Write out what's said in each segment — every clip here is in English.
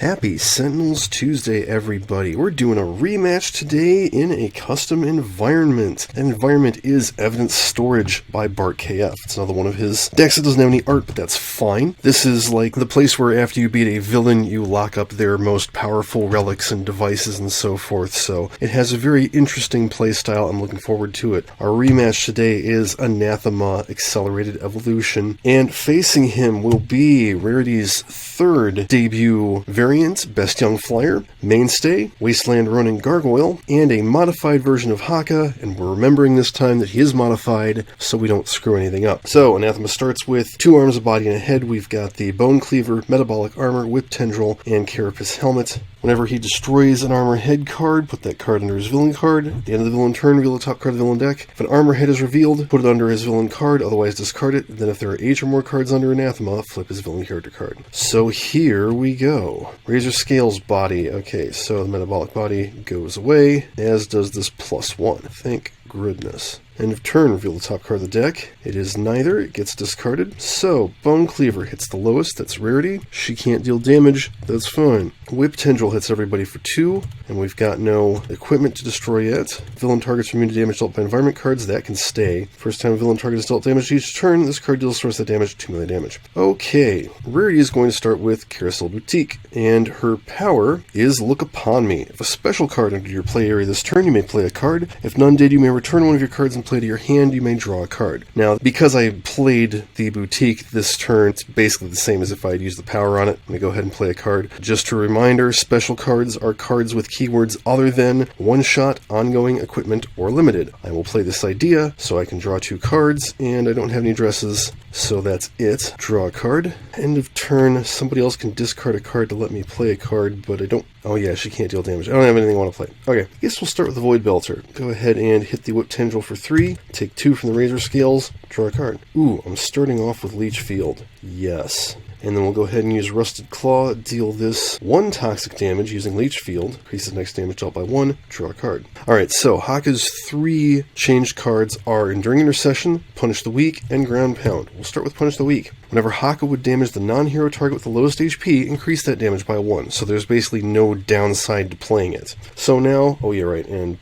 Happy Sentinels Tuesday, everybody. We're doing a rematch today in a custom environment. That environment is Evidence Storage by Bart KF. It's another one of his decks that doesn't have any art, but that's fine. This is like the place where after you beat a villain, you lock up their most powerful relics and devices and so forth. So it has a very interesting playstyle. I'm looking forward to it. Our rematch today is Anathema Accelerated Evolution, and facing him will be Rarity's third debut variant, Best Young Flyer, Mainstay, Wasteland Ronin Gargoyle, and a modified version of Haka, and we're remembering this time that he is modified so we don't screw anything up. So Anathema starts with 2 arms, a body, and a head. We've got the Bone Cleaver, Metabolic Armor, Whip Tendril, and Carapace Helmet. Whenever he destroys an armor head card, put that card under his villain card. At the end of the villain turn, reveal the top card of the villain deck. If an armor head is revealed, put it under his villain card, otherwise discard it. Then if there are 8 or more cards under Anathema, flip his villain character card. So here we go. Razor Scales body. Okay, so the metabolic body goes away, as does this +1. Thank goodness. End of turn, reveal the top card of the deck. It is neither, it gets discarded. So, Bone Cleaver hits the lowest, that's Rarity. She can't deal damage, that's fine. Whip Tendril hits everybody for 2, and we've got no equipment to destroy yet. Villain targets immune to damage dealt by environment cards, that can stay. First time a villain target is dealt damage each turn, this card deals source that damage, 2 melee damage. Okay, Rarity is going to start with Carousel Boutique, and her power is Look Upon Me. If a special card entered your play area this turn, you may play a card. If none did, you may return one of your cards and play to your hand, you may draw a card. Now, because I played the Boutique this turn, it's basically the same as if I had used the power on it. I'm going to go ahead and play a card. Just a reminder, special cards are cards with keywords other than one-shot, ongoing, equipment, or limited. I will play this idea, so I can draw 2 cards, and I don't have any dresses, so that's it. Draw a card. End of turn, somebody else can discard a card to let me play a card, but I don't... Oh yeah, she can't deal damage. I don't have anything I want to play. Okay, I guess we'll start with the Void Belter. Go ahead and hit the Whip Tendril for 3, take 2 from the Razor Scales, draw a card. Ooh, I'm starting off with Leech Field. Yes. And then we'll go ahead and use Rusted Claw, deal this 1 toxic damage using Leech Field, increases next damage dealt by 1, draw a card. Alright, so Haka's 3 changed cards are Enduring Intercession, Punish the Weak, and Ground Pound. We'll start with Punish the Weak. Whenever Haka would damage the non-hero target with the lowest HP, increase that damage by 1, so there's basically no downside to playing it. So now, oh yeah, right, and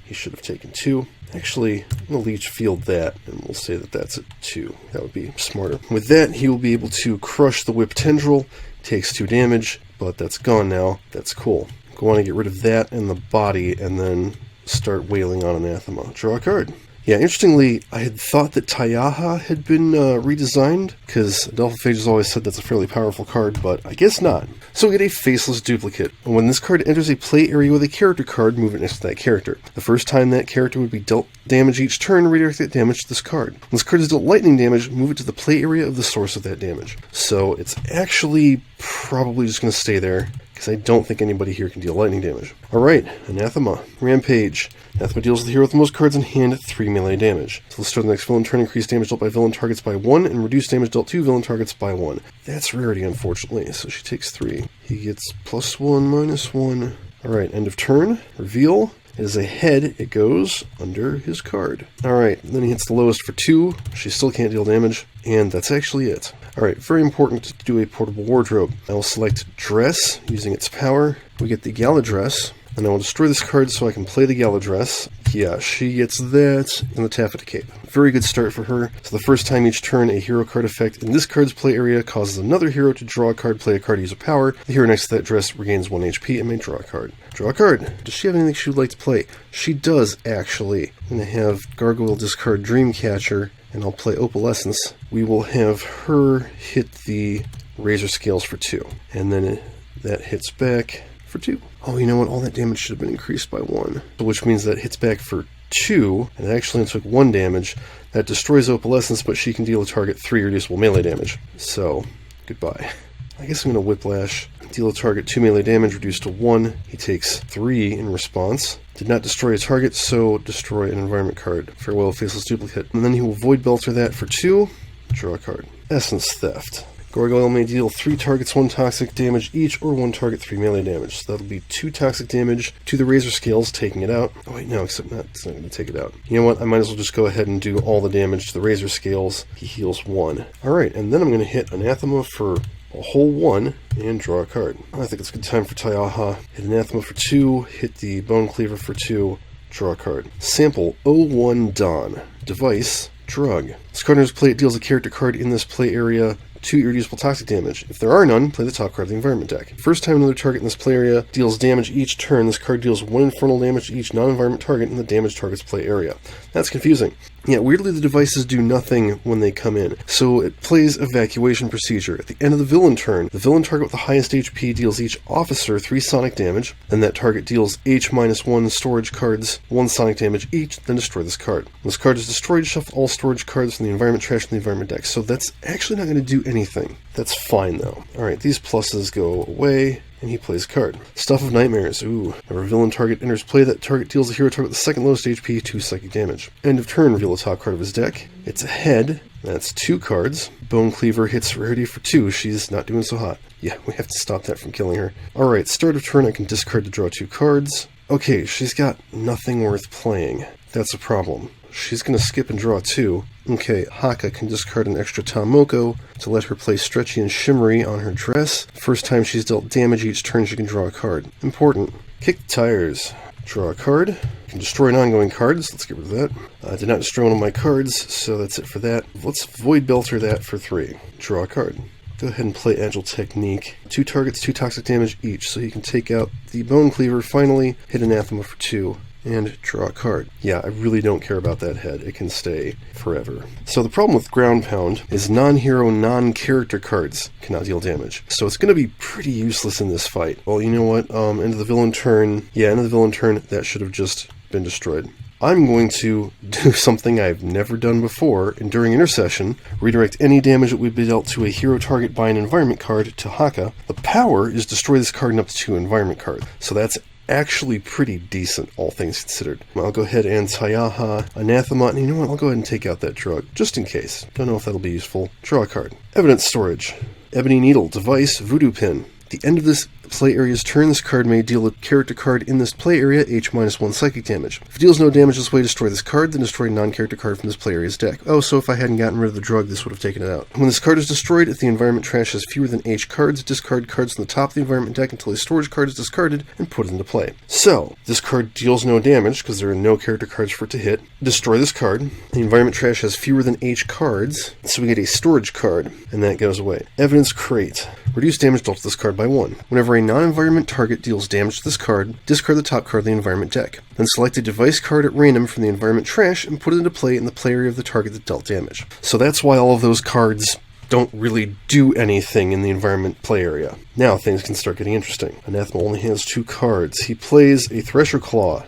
he should have taken 2. Actually, I'm going to Leech Field that, and we'll say that that's at 2. That would be smarter. With that, he will be able to crush the Whip Tendril, takes 2 damage, but that's gone now. That's cool. Go on and get rid of that and the body, and then start wailing on Anathema. Draw a card. Yeah, interestingly, I had thought that Tayaha had been redesigned, because Adelphage has always said that's a fairly powerful card, but I guess not. So we get a Faceless Duplicate, and when this card enters a play area with a character card, move it next to that character. The first time that character would be dealt damage each turn, redirect that damage to this card. When this card is dealt lightning damage, move it to the play area of the source of that damage. So it's actually probably just going to stay there, because I don't think anybody here can deal lightning damage. Alright, Anathema. Rampage. Anathema deals with the hero with the most cards in hand, 3 melee damage. So let's start the next villain turn, increase damage dealt by villain targets by 1, and reduce damage dealt to villain targets by 1. That's Rarity, unfortunately, so she takes 3. He gets +1, -1. Alright, end of turn. Reveal. It is a head, it goes under his card. Alright, then he hits the lowest for 2, she still can't deal damage, and that's actually it. Alright, very important to do a portable wardrobe. I will select Dress, using its power. We get the Gala Dress, and I will destroy this card so I can play the Gala Dress. Yeah, she gets that, and the Taffeta Cape. Very good start for her. So the first time each turn, a hero card effect in this card's play area causes another hero to draw a card, play a card, use a power. The hero next to that dress regains 1 HP and may draw a card. Draw a card. Does she have anything she would like to play? She does, actually. I'm going to have Gargoyle discard Dreamcatcher, and I'll play Opalescence. We will have her hit the Razor Scales for 2, and then that hits back for 2. Oh, you know what? All that damage should have been increased by 1, which means that hits back for 2, and it actually only took 1 damage. That destroys Opalescence, but she can deal a target 3 reducible melee damage. So, goodbye. I guess I'm going to Whiplash. Deal a target 2 melee damage, reduced to 1. He takes 3 in response. Did not destroy a target, so destroy an environment card. Farewell, Faceless Duplicate. And then he will Void Belter that for 2. Draw a card. Essence Theft. Gargoyle may deal 3 targets 1 toxic damage each, or 1 target 3 melee damage. So that'll be 2 toxic damage to the Razor Scales, taking it out. Oh wait, no, except not, it's not going to take it out. You know what, I might as well just go ahead and do all the damage to the Razor Scales. He heals 1. Alright, and then I'm going to hit Anathema for a whole 1, and draw a card. I think it's a good time for Taiaha. Hit Anathema for 2, hit the Bone Cleaver for 2, draw a card. Sample 01 Dawn. Device, drug. This card enters play, it deals a character card in this play area 2 irreducible toxic damage. If there are none, play the top card of the environment deck. First time another target in this play area deals damage each turn, this card deals 1 infernal damage to each non-environment target in the damaged target's play area. That's confusing. Yeah, weirdly the devices do nothing when they come in. So it plays Evacuation Procedure. At the end of the villain turn, the villain target with the highest HP deals each officer 3 sonic damage, and that target deals H-1 storage cards 1 sonic damage each, then destroy this card. When this card is destroyed, shuffle all storage cards from the environment trash in the environment deck. So that's actually not going to do anything. That's fine though. Alright, these pluses go away. And he plays card. Stuff of Nightmares. Ooh. Whenever a villain target enters play, that target deals the hero target with the second lowest HP 2 psychic damage. End of turn, reveal the top card of his deck. It's a head. That's 2 cards. Bone Cleaver hits rarity for 2. She's not doing so hot. Yeah, we have to stop that from killing her. Alright, start of turn, I can discard to draw 2 cards. Okay, she's got nothing worth playing. That's a problem. She's going to skip and draw 2. Okay, Haka can discard an extra Tomoko to let her play Stretchy and Shimmery on her dress. First time she's dealt damage each turn, she can draw a card. Important. Kick the tires. Draw a card. Can destroy an ongoing cards. Let's get rid of that. I did not destroy one of my cards, so that's it for that. Let's Void Belter that for 3. Draw a card. Go ahead and play Agile Technique. 2 targets, 2 toxic damage each, so you can take out the Bone Cleaver, finally hit Anathema for 2. And draw a card. Yeah, I really don't care about that head. It can stay forever. So the problem with Ground Pound is non-hero, non-character cards cannot deal damage. So it's going to be pretty useless in this fight. Well, you know what? End of the villain turn. Yeah, end of the villain turn. That should have just been destroyed. I'm going to do something I've never done before, and during intercession, redirect any damage that would be dealt to a hero target by an environment card to Haka. The power is destroy this card and up to 2 environment cards. So that's actually pretty decent, all things considered. I'll go ahead and Taiaha, Anathema, and you know what, I'll go ahead and take out that drug, just in case. Don't know if that'll be useful. Draw a card. Evidence Storage. Ebony Needle, Device, Voodoo Pin. At the end of this play area's turn, this card may deal a character card in this play area H-1 psychic damage. If it deals no damage this way, destroy this card, then destroy a non-character card from this play area's deck. Oh, so if I hadn't gotten rid of the drug, this would have taken it out. When this card is destroyed, if the environment trash has fewer than H cards, discard cards from the top of the environment deck until a storage card is discarded and put it into play. So, this card deals no damage because there are no character cards for it to hit. Destroy this card. The environment trash has fewer than H cards, so we get a storage card, and that goes away. Evidence Crate. Reduce damage dealt to this card by 1. Whenever a non-environment target deals damage to this card, discard the top card of the environment deck. Then select a device card at random from the environment trash and put it into play in the play area of the target that dealt damage. So that's why all of those cards don't really do anything in the environment play area. Now things can start getting interesting. Anathema only has 2 cards. He plays a Thresher Claw.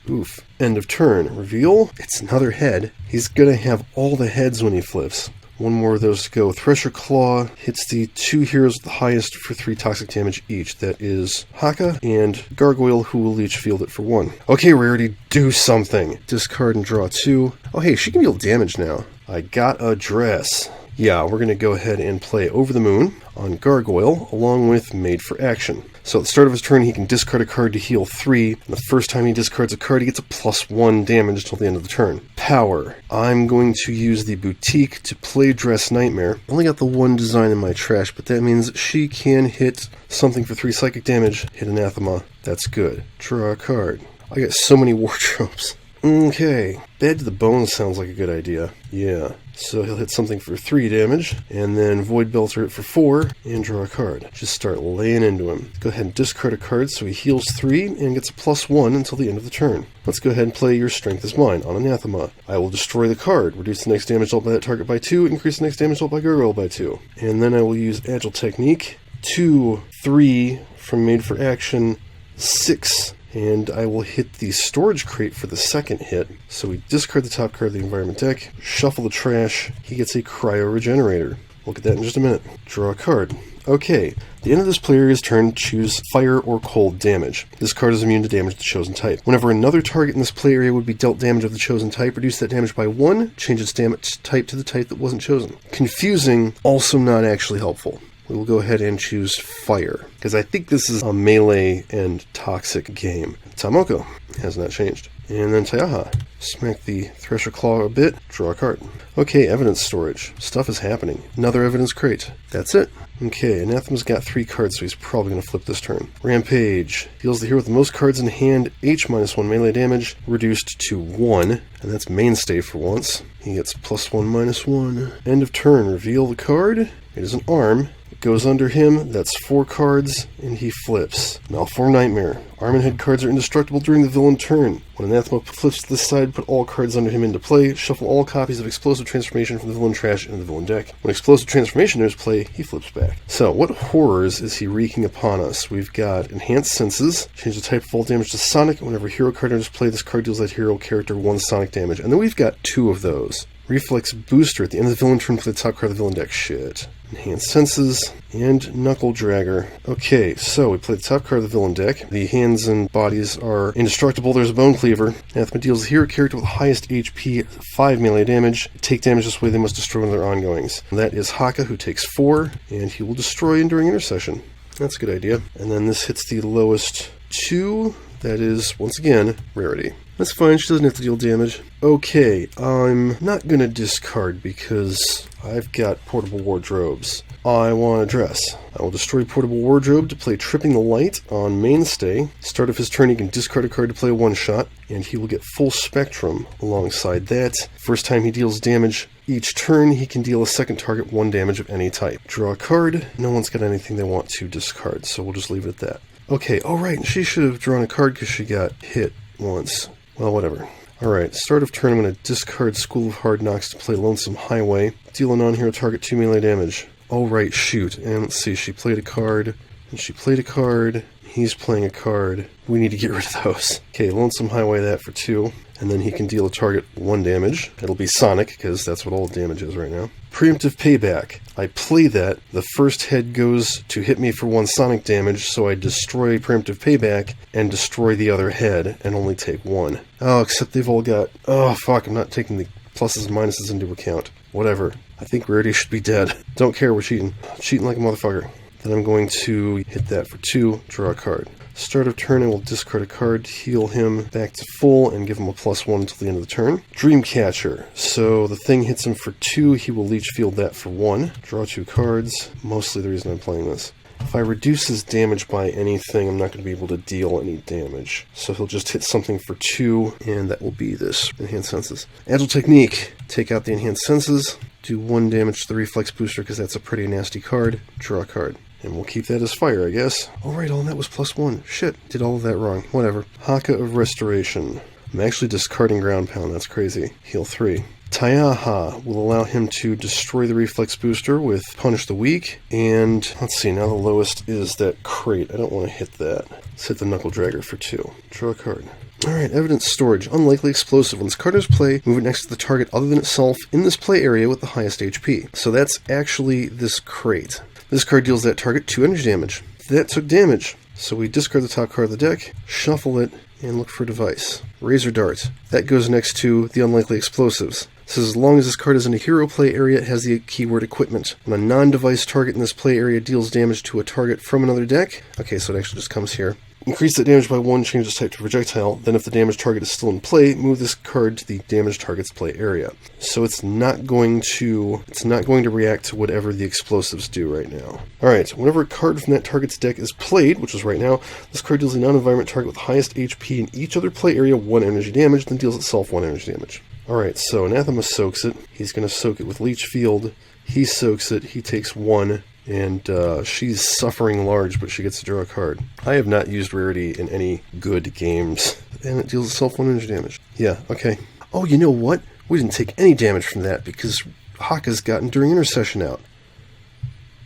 Oof. End of turn. Reveal. It's another head. He's gonna have all the heads when he flips. 1 more of those to go. Thresher Claw hits the 2 heroes with the highest for 3 toxic damage each. That is Haka and Gargoyle, who will each field it for 1. Okay, Rarity, do something. Discard and draw 2. Oh hey, she can deal damage now. I got a dress. Yeah, we're going to go ahead and play Over the Moon on Gargoyle, along with Made for Action. So at the start of his turn, he can discard a card to heal 3, and the first time he discards a card, he gets a +1 damage till the end of the turn. Power. I'm going to use the Boutique to play Dress Nightmare. Only got the 1 design in my trash, but that means she can hit something for 3 psychic damage, hit Anathema. That's good. Draw a card. I got so many wardrobes. Okay, Bed to the Bone sounds like a good idea. Yeah, so he'll hit something for 3 damage, and then Void Belter it for 4, and draw a card. Just start laying into him. Go ahead and discard a card so he heals 3, and gets a +1 until the end of the turn. Let's go ahead and play Your Strength is Mine on Anathema. I will destroy the card, reduce the next damage dealt by that target by 2, increase the next damage dealt by Gargoyle by 2. And then I will use Agile Technique, 2, 3 from Made for Action, 6. And I will hit the storage crate for the second hit. So we discard the top card of the environment deck, shuffle the trash, he gets a Cryo Regenerator. Look at that in just a minute. Draw a card. Okay, at the end of this player's turn, choose Fire or Cold damage. This card is immune to damage of the chosen type. Whenever another target in this play area would be dealt damage of the chosen type, reduce that damage by 1, change its damage type to the type that wasn't chosen. Confusing, also not actually helpful. We will go ahead and choose Fire, because I think this is a melee and toxic game. Tomoko has not changed. And then Taiaha. Smack the Thresher Claw a bit, draw a card. Okay, Evidence Storage. Stuff is happening. Another Evidence Crate. That's it. Okay, Anathema's got 3 cards, so he's probably going to flip this turn. Rampage. Deals the hero with the most cards in hand, H-1 melee damage, reduced to 1, and that's mainstay for once. He gets +1/-1. End of turn, reveal the card. It is an arm. It goes under him, that's 4 cards, and he flips. Malform Nightmare. Arm and head cards are indestructible during the villain turn. When Anathema flips to this side, put all cards under him into play. Shuffle all copies of Explosive Transformation from the villain trash into the villain deck. When Explosive Transformation enters play, he flips back. So, what horrors is he wreaking upon us? We've got Enhanced Senses. Change the type of all damage to Sonic. Whenever a hero card enters play, this card deals that hero character 1 Sonic damage. And then we've got 2 of those. Reflex Booster. At the end of the villain turn, play the top card of the villain deck. Shit. Enhanced Senses, and Knuckle Dragger. Okay, so we play the top card of the villain deck. The hands and bodies are indestructible. There's a Bone Cleaver. Anathema deals the hero character with the highest HP 5 melee damage. Take damage this way, they must destroy one of their ongoings. And that is Haka, who takes 4, and he will destroy Enduring Intercession. That's a good idea. And then this hits the lowest 2. That is, once again, rarity. That's fine, she doesn't have to deal damage. Okay, I'm not going to discard because I've got Portable Wardrobes. I want to dress. I will destroy Portable Wardrobe to play Tripping the Light on Mainstay. Start of his turn, he can discard a card to play a one-shot, and he will get Full Spectrum alongside that. First time he deals damage each turn, he can deal a second target 1 damage of any type. Draw a card. No one's got anything they want to discard, so we'll just leave it at that. Okay, oh right, she should have drawn a card because she got hit once. Well, whatever. Alright, start of turn, I'm going to discard School of Hard Knocks to play Lonesome Highway. Deal a non-hero target 2 melee damage. Oh right, shoot. And let's see, she played a card, and she played a card, he's playing a card. We need to get rid of those. Okay, Lonesome Highway that for 2, and then he can deal a target 1 damage. It'll be Sonic, because that's what all the damage is right now. Preemptive Payback. I play that, the first head goes to hit me for 1 Sonic damage, so I destroy Preemptive Payback and destroy the other head and only take 1. Oh, except they've all got... Oh, fuck, I'm not taking the pluses and minuses into account. Whatever. I think Rarity should be dead. Don't care, we're cheating. Cheating like a motherfucker. Then I'm going to hit that for 2, draw a card. Start of turn, I will discard a card, heal him back to full, and give him a +1 until the end of the turn. Dreamcatcher. So the thing hits him for 2, he will leech field that for 1. Draw 2 cards. Mostly the reason I'm playing this. If I reduce his damage by anything, I'm not going to be able to deal any damage. So he'll just hit something for 2, and that will be this Enhanced Senses. Agile Technique. Take out the Enhanced Senses. Do 1 damage to the Reflex Booster because that's a pretty nasty card. Draw a card. And we'll keep that as fire, I guess. Alright, all that was +1. Shit, did all of that wrong. Whatever. Haka of Restoration. I'm actually discarding Ground Pound, that's crazy. Heal 3. Taiaha will allow him to destroy the Reflex Booster with Punish the Weak. And, let's see, now the lowest is that crate. I don't want to hit that. Let's hit the Knuckle Dragger for 2. Draw a card. Alright, Evidence Storage. Unlikely Explosive. When this card is play, move it next to the target other than itself in this play area with the highest HP. So that's actually this crate. This card deals that target 2 energy damage. That took damage. So we discard the top card of the deck, shuffle it, and look for a device. Razor Dart. That goes next to the Unlikely Explosives. It says as long as this card is in a hero play area, it has the keyword Equipment. When a non-device target in this play area deals damage to a target from another deck, okay, so it actually just comes here. Increase that damage by 1, change its type to projectile, then if the damage target is still in play, move this card to the damage target's play area. So it's not going to react to whatever the explosives do right now. Alright, whenever a card from that target's deck is played, which is right now, this card deals a non-environment target with highest HP in each other play area 1 energy damage, then deals itself 1 energy damage. Alright, so Anathema soaks it. He's going to soak it with Leech Field. He soaks it, he takes 1. And she's suffering large, but she gets to draw a card. I have not used Rarity in any good games. And it deals itself 1 energy damage. Yeah, okay. Oh, you know what? We didn't take any damage from that because Haka's got Enduring Intercession out.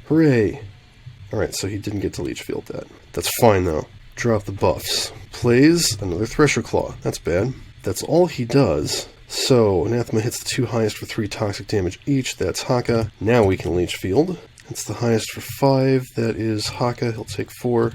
Hooray. Alright, so he didn't get to Leech Field that. That's fine, though. Drop the buffs. Plays another Thresher Claw. That's bad. That's all he does. So, Anathema hits the 2 highest for 3 toxic damage each. That's Haka. Now we can Leech Field. It's the highest for 5. That is Haka. He'll take 4.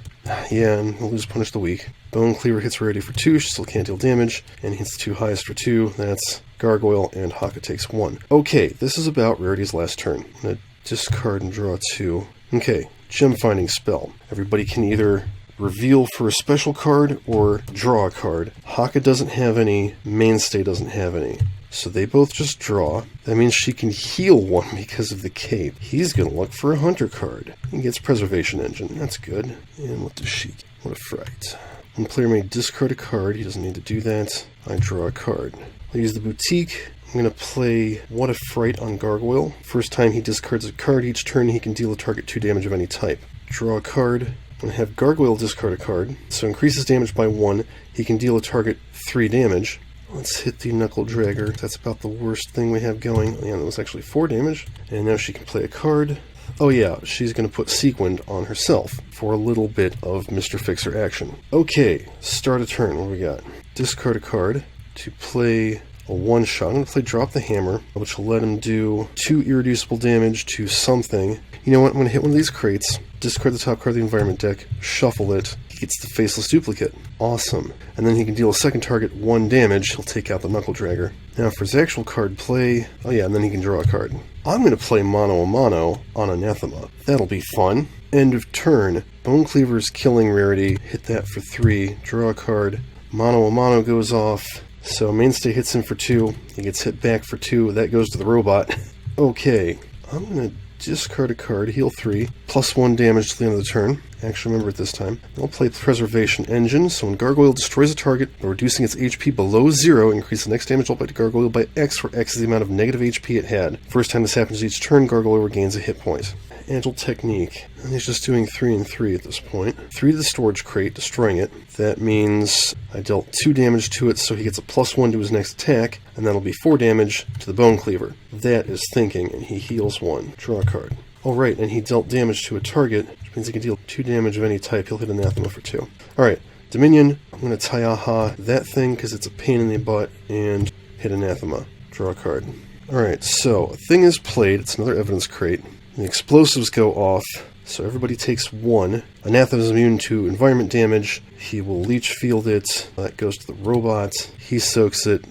Yeah, and he'll lose Punish the Weak. Bone Cleaver hits Rarity for 2. She still can't deal damage. And he hits the 2 highest for 2. That's Gargoyle, and Haka takes 1. Okay, this is about Rarity's last turn. I'm going to discard and draw 2. Okay, Gem Finding Spell. Everybody can either reveal for a special card or draw a card. Haka doesn't have any, Mainstay doesn't have any. So they both just draw. That means she can heal one because of the cape. He's going to look for a hunter card. He gets Preservation Engine. That's good. And what does she get? What a fright. One player may discard a card. He doesn't need to do that. I draw a card. I'll use the Boutique. I'm going to play What a Fright on Gargoyle. First time he discards a card each turn, he can deal a target 2 damage of any type. Draw a card. I'm going to have Gargoyle discard a card. So increases damage by 1. He can deal a target 3 damage. Let's hit the Knuckle Dragger. That's about the worst thing we have going. Yeah, that was actually 4 damage. And now she can play a card. Oh yeah, she's going to put Sequined on herself for a little bit of Mr. Fixer action. Okay, start a turn. What do we got? Discard a card to play a one-shot. I'm going to play Drop the Hammer, which will let him do 2 irreducible damage to something. You know what? I'm going to hit one of these crates, discard the top card of the environment deck, shuffle it. He gets the Faceless Duplicate. Awesome. And then he can deal a second target 1 damage. He'll take out the Knuckle Dragger. Now for his actual card play, oh yeah, and then he can draw a card. I'm going to play Mono a Mono on Anathema. That'll be fun. End of turn. Bone Cleaver's killing rarity. Hit that for 3. Draw a card. Mono a Mono goes off. So Mainstay hits him for 2. He gets hit back for 2. That goes to the robot. Okay. I'm going to discard a card, heal 3, plus 1 damage to the end of the turn. Actually, remember it this time. I'll play Preservation Engine, so when Gargoyle destroys a target by reducing its HP below 0, increase the next damage dealt by Gargoyle by X, where X is the amount of negative HP it had. First time this happens each turn, Gargoyle regains a hit point. Agile Technique. And he's just doing 3 and 3 at this point. 3 to the storage crate, destroying it. That means I dealt 2 damage to it, so he gets a plus 1 to his next attack, and that'll be 4 damage to the Bone Cleaver. That is thinking, and he heals 1. Draw a card. Alright, and he dealt damage to a target, which means he can deal 2 damage of any type. He'll hit Anathema for 2. Alright, Dominion. I'm going to Taiaha that thing, because it's a pain in the butt, and hit Anathema. Draw a card. Alright, so a thing is played. It's another evidence crate. The explosives go off, so everybody takes 1. Anathema is immune to environment damage. He will leech field it. That goes to the robot. He soaks it.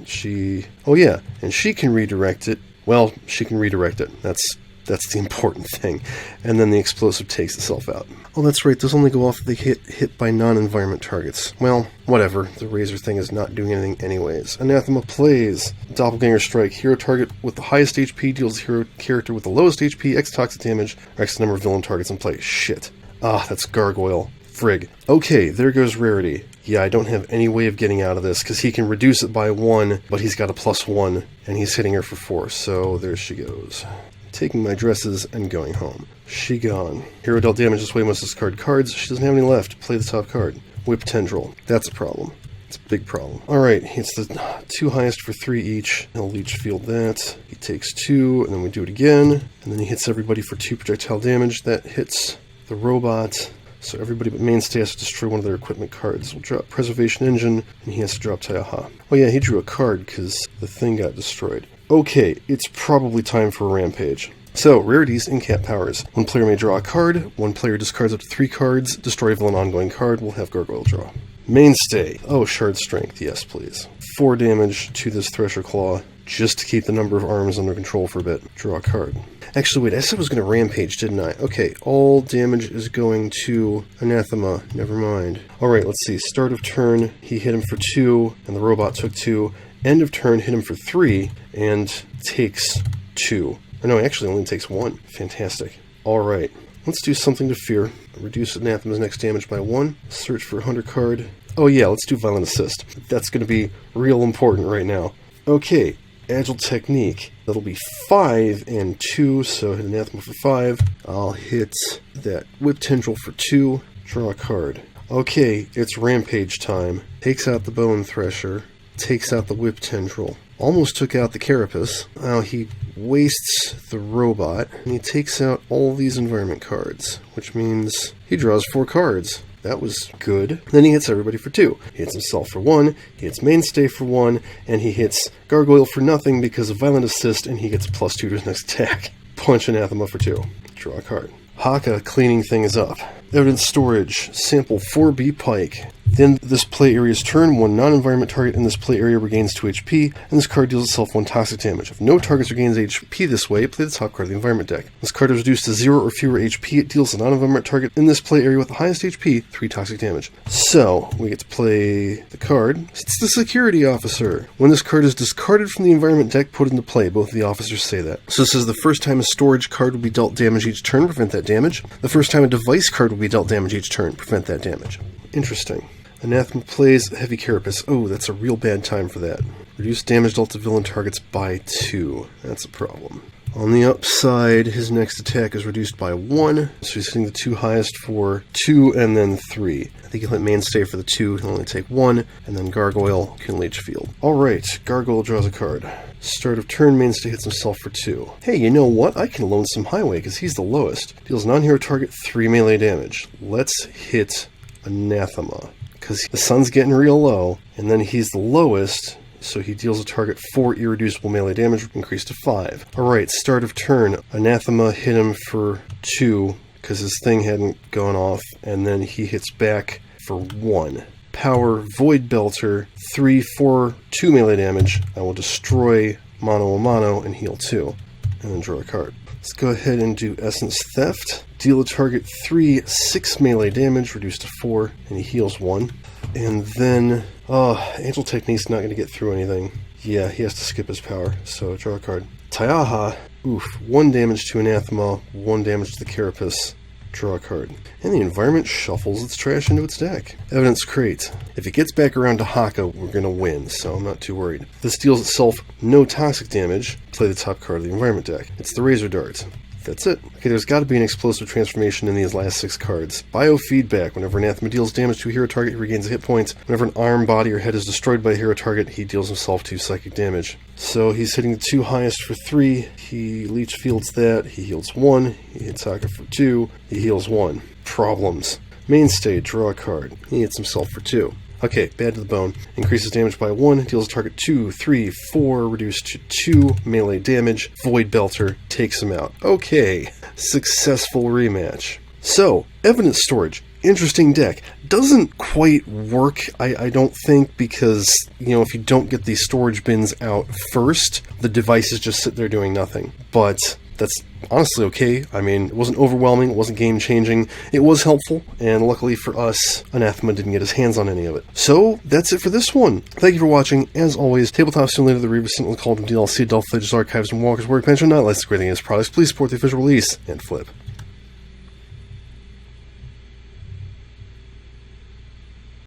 Oh yeah, and she can redirect it. Well, she can redirect it. That's the important thing. And then the explosive takes itself out. Oh, that's right. Those only go off if they hit by non-environment targets. Well, whatever. The Razor thing is not doing anything anyways. Anathema plays Doppelganger Strike. Hero target with the highest HP deals hero character with the lowest HP, X toxic damage, or X number of villain targets in play. Shit. Ah, that's Gargoyle. Frig. Okay, there goes Rarity. Yeah, I don't have any way of getting out of this, because he can reduce it by 1, but he's got a plus 1, and he's hitting her for 4, so there she goes. Taking my dresses and going home. She gone. Hero dealt damage this way, must discard cards. She doesn't have any left. Play the top card. Whip Tendril. That's a problem. It's a big problem. Alright, it's the 2 highest for 3 each. He'll leech field that. He takes 2, and then we do it again. And then he hits everybody for 2 projectile damage. That hits the robot. So everybody but Mainstay has to destroy one of their equipment cards. We'll drop Preservation Engine, and he has to drop Taiaha. Oh yeah, he drew a card, because the thing got destroyed. Okay, it's probably time for a rampage. So, rarities and cat powers. One player may draw a card. One player discards up to 3 cards. Destroy a villain ongoing card. We'll have Gargoyle draw. Mainstay. Oh, Shard Strength. Yes, please. 4 damage to this Thresher Claw, just to keep the number of arms under control for a bit. Draw a card. Actually, wait, I said I was going to rampage, didn't I? Okay, all damage is going to Anathema. Never mind. Alright, let's see. Start of turn, he hit him for 2, and the robot took 2. End of turn, hit him for 3, and takes 2. Or no, actually only takes 1. Fantastic. Alright, let's do something to fear. Reduce Anathema's next damage by 1. Search for a hunter card. Oh yeah, let's do Violent Assist. That's going to be real important right now. Okay, Agile Technique. That'll be 5 and 2, so hit Anathema for 5. I'll hit that Whip Tendril for 2. Draw a card. Okay, it's Rampage time. Takes out the Bone Thresher. Takes out the Whip Tendril. Almost took out the Carapace. Now he wastes the robot, and he takes out all these environment cards, which means he draws 4 cards. That was good. Then he hits everybody for 2. He hits himself for 1, he hits Mainstay for 1, and he hits Gargoyle for nothing because of Violent Assist, and he gets plus 2 to his next attack. Punch Anathema for 2. Draw a card. Haka cleaning things up. Evidence storage. Sample 4B Pike. Then this play area's turn, one non-environment target in this play area regains 2 HP, and this card deals itself 1 toxic damage. If no targets regains HP this way, play the top card of the environment deck. This card is reduced to 0 or fewer HP. It deals a non-environment target in this play area with the highest HP 3 toxic damage. So, we get to play the card. It's the Security Officer. When this card is discarded from the environment deck, put it into play. Both of the officers say that. So this is the first time a storage card will be dealt damage each turn, prevent that damage. The first time a device card will be dealt damage each turn, prevent that damage. Interesting. Anathema plays Heavy Carapace. Oh, that's a real bad time for that. Reduce damage dealt to villain targets by 2. That's a problem. On the upside, his next attack is reduced by 1, so he's hitting the 2 highest for 2 and then 3. I think he'll hit Mainstay for the 2, he'll only take 1, and then Gargoyle can Leech Field. Alright, Gargoyle draws a card. Start of turn, Mainstay hits himself for 2. Hey, you know what? I can Lonesome Highway, because he's the lowest. Deals non-hero target 3 melee damage. Let's hit Anathema, because the sun's getting real low, and then he's the lowest, so he deals a target 4 irreducible melee damage, increased to 5. Alright, start of turn. Anathema hit him for 2, because his thing hadn't gone off, and then he hits back for 1. Power Void Belter, 3 for 2 melee damage. I will destroy Mono a Mono and heal 2, and then draw a card. Let's go ahead and do Essence Theft. Deal a target 3 6 melee damage, reduced to 4, and he heals 1. And then, Angel Technique's not going to get through anything. Yeah, he has to skip his power, so draw a card. Taiaha, 1 damage to Anathema, 1 damage to the Carapace. Draw a card. And the environment shuffles its trash into its deck. Evidence Crate. If it gets back around to Haka, we're going to win, so I'm not too worried. This deals itself no toxic damage. Play the top card of the environment deck. It's the Razor Dart. That's it. Okay, there's got to be an explosive transformation in these last 6 cards. Biofeedback. Whenever Anathema deals damage to a hero target, he regains a hit point. Whenever an arm, body, or head is destroyed by a hero target, he deals himself 2 psychic damage. So he's hitting the 2 highest for 3. He Leech Fields that. He heals 1. He hits Haka for 2. He heals 1. Problems. Mainstay. Draw a card. He hits himself for 2. Okay, bad to the bone. Increases damage by 1, deals a target 2, 3, 4, reduced to 2 melee damage. Void Belter takes him out. Okay, successful rematch. So, Evidence Storage. Interesting deck. Doesn't quite work, I don't think, because, if you don't get these storage bins out first, the devices just sit there doing nothing. But that's honestly okay. I mean, it wasn't overwhelming, it wasn't game-changing, it was helpful, and luckily for us, Anathema didn't get his hands on any of it. So, that's it for this one. Thank you for watching. As always, Tabletop Simulator, the Revis Sentinel, Cauldron DLC, Adult Fledge's Archives, and Walker's Workbench are not licensed grading as products. Please support the official release, and flip.